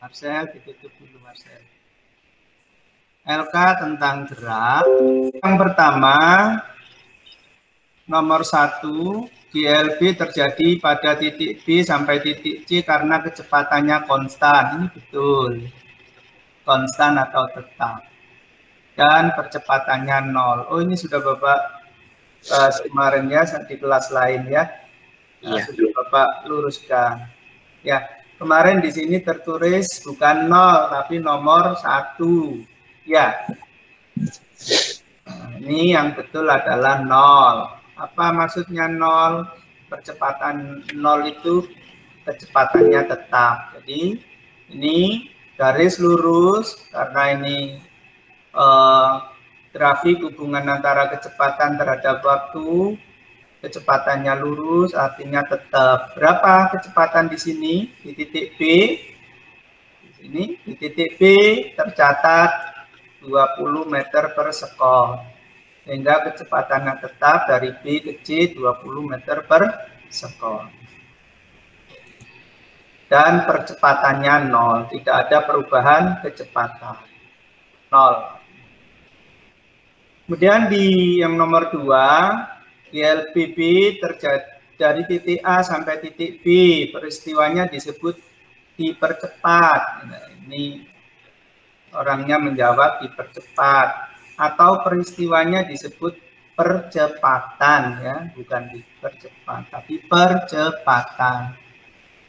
Marcel, ditutup dulu Marcel. LK tentang gerak. Yang pertama, nomor 1, GLB terjadi pada titik B sampai titik C karena kecepatannya konstan. Ini betul. Konstan atau tetap. Dan percepatannya 0. Oh, ini sudah Bapak kemarin ya, di kelas lain ya. Nah, sudah Bapak luruskan. Ya, kemarin di sini tertulis bukan 0, tapi nomor 1. Ya. Nah, ini yang betul adalah 0. Apa maksudnya 0? Percepatan 0 itu kecepatannya tetap. Jadi ini garis lurus karena ini grafik hubungan antara kecepatan terhadap waktu. Kecepatannya lurus artinya tetap. Berapa kecepatan di sini? Di titik B. Di sini di titik B tercatat 20 meter per sekon. Sehingga kecepatannya tetap dari B ke C 20 meter per sekon. Dan percepatannya 0. Tidak ada perubahan kecepatan. 0. Kemudian di yang nomor 2, GLBB terjadi dari titik A sampai titik B. Peristiwanya disebut dipercepat. Nah, ini orangnya menjawab dipercepat. Atau peristiwanya disebut percepatan, ya, bukan dipercepat, tapi percepatan.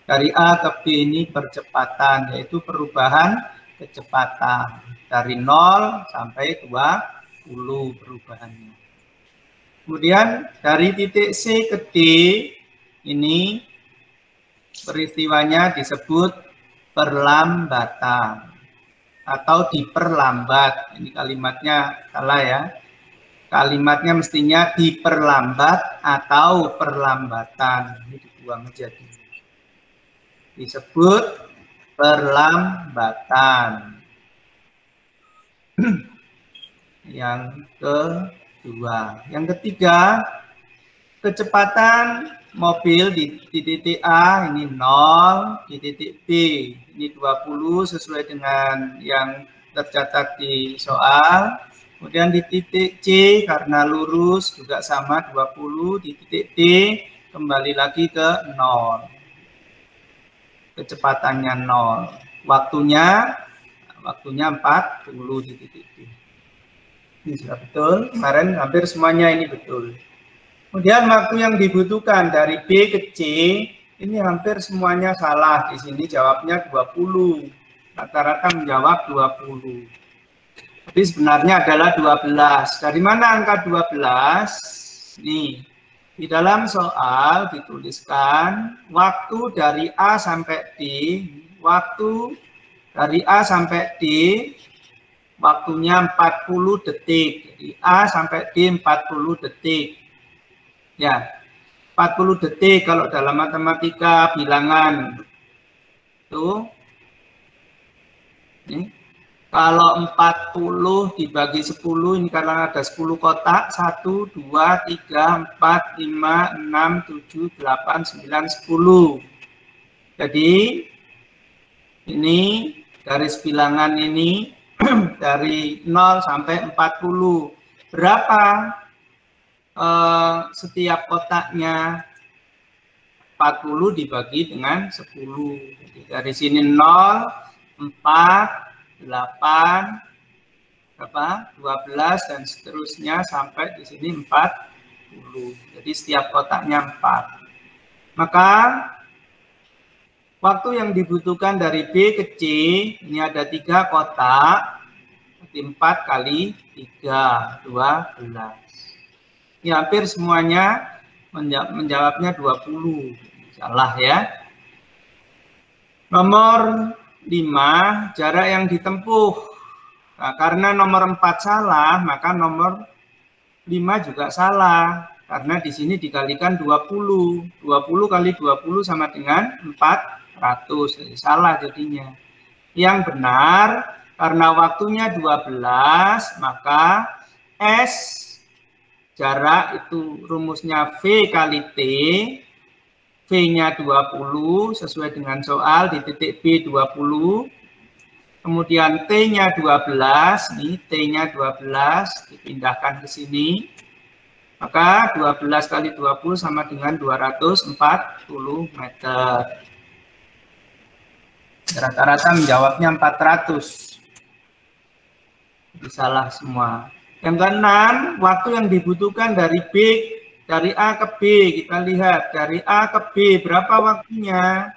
Dari A ke B ini percepatan, yaitu perubahan kecepatan dari 0 sampai 20 perubahannya. Kemudian dari titik C ke D ini peristiwanya disebut perlambatan atau diperlambat. Ini kalimatnya salah ya. Kalimatnya mestinya diperlambat atau perlambatan. Ini dibuang menjadi. Disebut perlambatan. Yang kedua. Yang ketiga, kecepatan mobil di titik A ini 0, di titik B ini 20 sesuai dengan yang tercatat di soal. Kemudian di titik C karena lurus juga sama 20, di titik D kembali lagi ke 0. Kecepatannya 0. Waktunya 40 di titik D. Ini sudah betul. Kemarin hampir semuanya ini betul. Kemudian waktu yang dibutuhkan dari B ke C, ini hampir semuanya salah. Di sini jawabnya 20. Rata-rata menjawab 20. Tapi sebenarnya adalah 12. Dari mana angka 12? Nih, di dalam soal dituliskan waktu dari A sampai D, waktu dari A sampai D, waktunya 40 detik. Dari A sampai D 40 detik. Ya, 40 detik kalau dalam matematika bilangan. Tuh. Ini. Kalau 40 dibagi 10, ini karena ada 10 kotak. 1, 2, 3, 4, 5, 6, 7, 8, 9, 10. Jadi, ini garis bilangan ini dari 0 sampai 40. Berapa setiap kotaknya? 40 dibagi dengan 10. Jadi dari sini 0, 4, 8, berapa? 12 dan seterusnya sampai di sini 40. Jadi setiap kotaknya 4. Maka waktu yang dibutuhkan dari B ke C ini ada 3 kotak. Berarti 4 kali 3, 12. Ya, hampir semuanya menjawabnya 20. Salah ya. Nomor 5, jarak yang ditempuh. Nah, karena nomor 4 salah, maka nomor 5 juga salah. Karena di sini dikalikan 20. 20 kali 20 sama dengan 400. Jadi salah jadinya. Yang benar, karena waktunya 12, maka S jarak itu rumusnya V kali T, V-nya 20 sesuai dengan soal di titik B 20, kemudian T-nya 12, nih T-nya 12, dipindahkan ke sini, maka 12 kali 20 sama dengan 240 meter. Rata-rata menjawabnya 400. Jadi salah semua. Yang keenam, waktu yang dibutuhkan dari A ke B. Kita lihat, dari A ke B, berapa waktunya?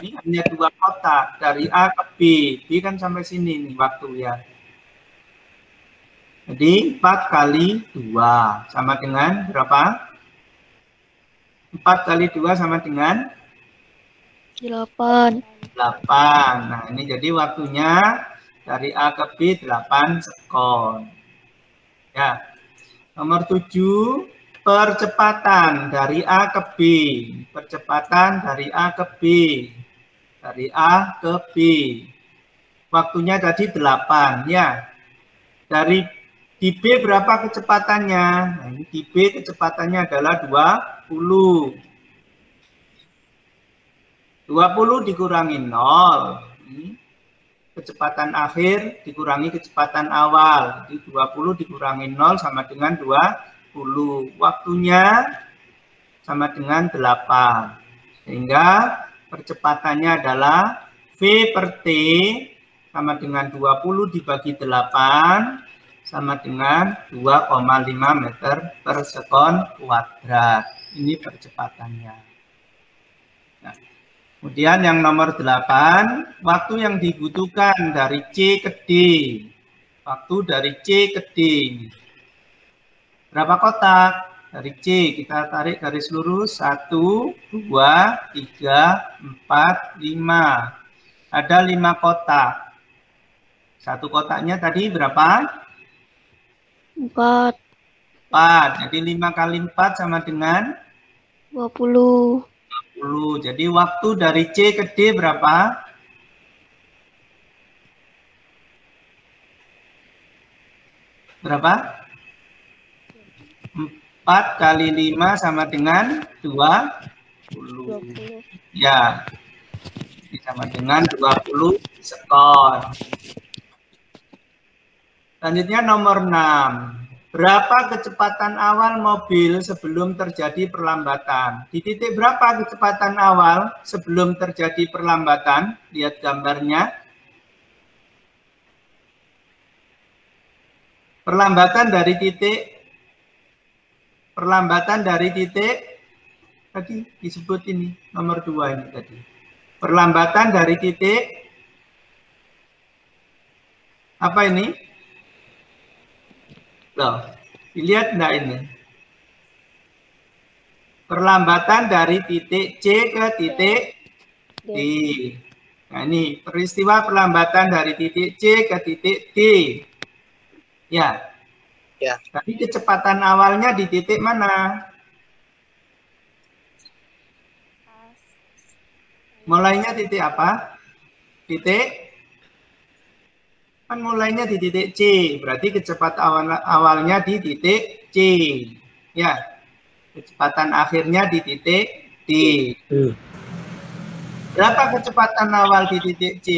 Ini hanya 2 kotak, dari A ke B. B kan sampai sini nih waktu ya. Jadi 4 kali 2 sama dengan berapa? 4 kali 2 sama dengan 8. 8. Nah, ini jadi waktunya dari A ke B 8 sekon. Ya. Nomor 7, percepatan dari A ke B. Percepatan dari A ke B. Dari A ke B. Waktunya tadi 8, ya. Dari di B berapa kecepatannya? Nah, ini di B kecepatannya adalah 20. 20 dikurangi 0. Ini kecepatan akhir dikurangi kecepatan awal. Jadi 20 dikurangi 0 sama dengan 20. Waktunya sama dengan 8. Sehingga percepatannya adalah V per T sama dengan 20 dibagi 8 sama dengan 2,5 meter per sekon kuadrat. Ini percepatannya. Nah, kemudian yang nomor 8, waktu yang dibutuhkan dari C ke D. Waktu dari C ke D. Berapa kotak? Dari C kita tarik garis lurus 1, 2, 3, 4, 5. Ada 5 kotak. Satu kotaknya tadi berapa? 4. 4. Jadi 5 kali 4 sama dengan 20. 20. Jadi waktu dari C ke D berapa? Berapa? 4 kali 5 sama dengan 20. Ya. Ini sama dengan 20 sekon. Selanjutnya nomor 6. Berapa kecepatan awal mobil sebelum terjadi perlambatan? Di titik berapa kecepatan awal sebelum terjadi perlambatan? Lihat gambarnya. Perlambatan dari titik tadi disebut ini nomor 2 ini tadi. Perlambatan dari titik apa ini? Loh, dilihat enggak ini? Perlambatan dari titik C ke titik D. Nah, ini peristiwa perlambatan dari titik C ke titik D. Ya. Ya. Tapi kecepatan awalnya di titik mana? Mulainya titik apa? Titik? Kan mulainya di titik C. Berarti kecepatan awalnya di titik C. Ya. Kecepatan akhirnya di titik D. Berapa kecepatan awal di titik C?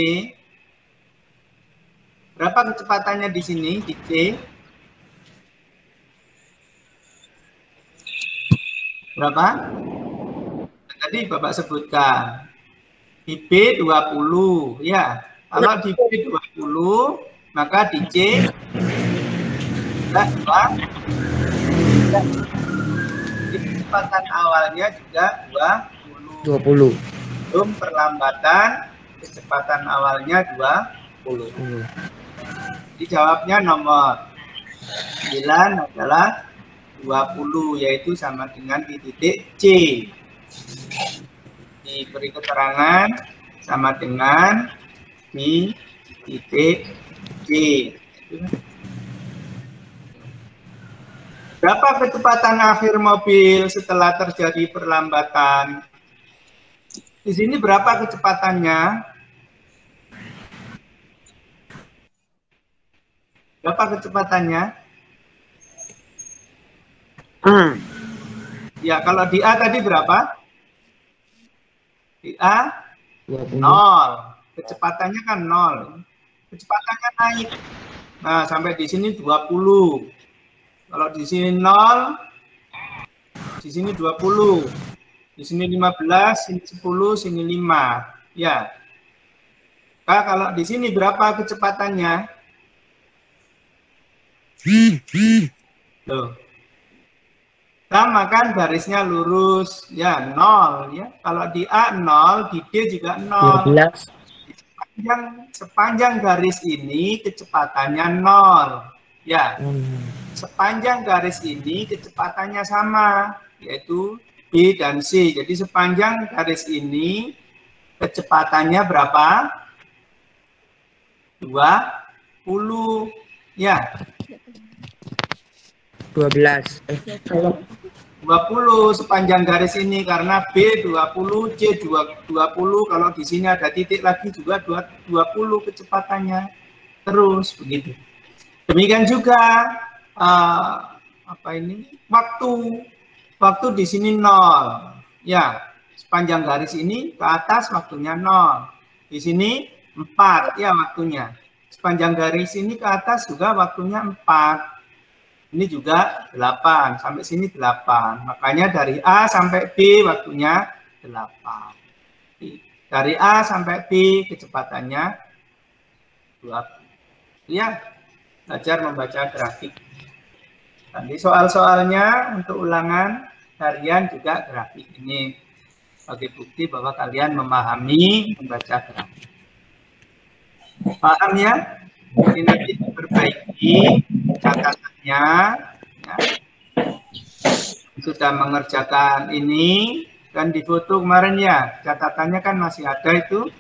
Berapa kecepatannya di sini, di C? Berapa? Tadi Bapak sebutkan. Di B 20, ya. Kalau di B 20, maka di C juga 2. Kecepatan awalnya juga 20. Belum perlambatan, kecepatan awalnya 20. Jadi jawabnya nomor 9 adalah 20, yaitu sama dengan di titik C. Diberi keterangan sama dengan di titik C. Berapa kecepatan akhir mobil setelah terjadi perlambatan? Di sini berapa kecepatannya? Berapa kecepatannya? Ya, kalau di A tadi berapa? Di A 0. Kecepatannya kan 0. Kecepatannya naik. Nah, sampai di sini 20. Kalau di sini 0, di sini 20. Di sini 15, sini 10, sini 5. Ya. Nah, kalau di sini berapa kecepatannya? Loh. Sama kan garisnya lurus. Ya, 0. Ya. Kalau di A 0, di D juga 0. 12. Sepanjang garis ini kecepatannya 0. Ya. Sepanjang garis ini kecepatannya sama, yaitu B dan C. Jadi sepanjang garis ini kecepatannya berapa? 20. Ya. 12. 20 sepanjang garis ini karena B 20, C 20. Kalau di sini ada titik lagi juga 20 kecepatannya. Terus begitu. Demikian juga waktu di sini 0. Ya, sepanjang garis ini ke atas waktunya 0. Di sini 4 ya waktunya. Sepanjang garis ini ke atas juga waktunya 4. Ini juga 8, sampai sini 8. Makanya dari A sampai B waktunya 8. Dari A sampai B kecepatannya 20. Ya, belajar membaca grafik. Nanti soal-soalnya untuk ulangan harian juga grafik ini. Sebagai bukti bahwa kalian memahami membaca grafik. Paham ya? Ini nanti diperbaiki catatannya. Ya. Sudah mengerjakan ini kan difoto kemarin ya, catatannya kan masih ada itu,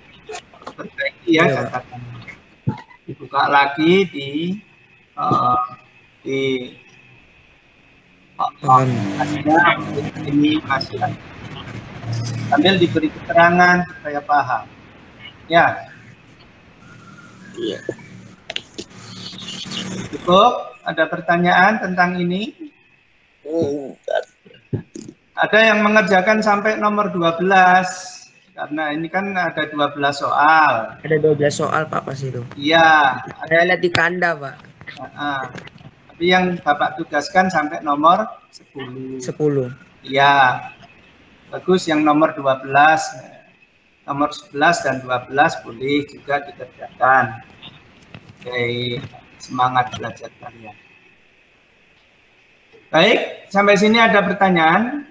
perbaiki ya catatannya. Dibuka lagi ini masih ada. Sambil diberi keterangan supaya paham. Ya. Iya. Cukup? Ada pertanyaan tentang ini? Ada yang mengerjakan sampai nomor 12. Karena ini kan ada 12 soal. Ada 12 soal, Pak, pas itu. Iya. Ada lihat di kanda, Pak. Tapi yang Bapak tugaskan sampai nomor 10. 10. Iya. Bagus yang nomor 12. Nomor 11 dan 12 boleh juga dikerjakan. Oke. Semangat belajar kalian. Baik, sampai sini ada pertanyaan?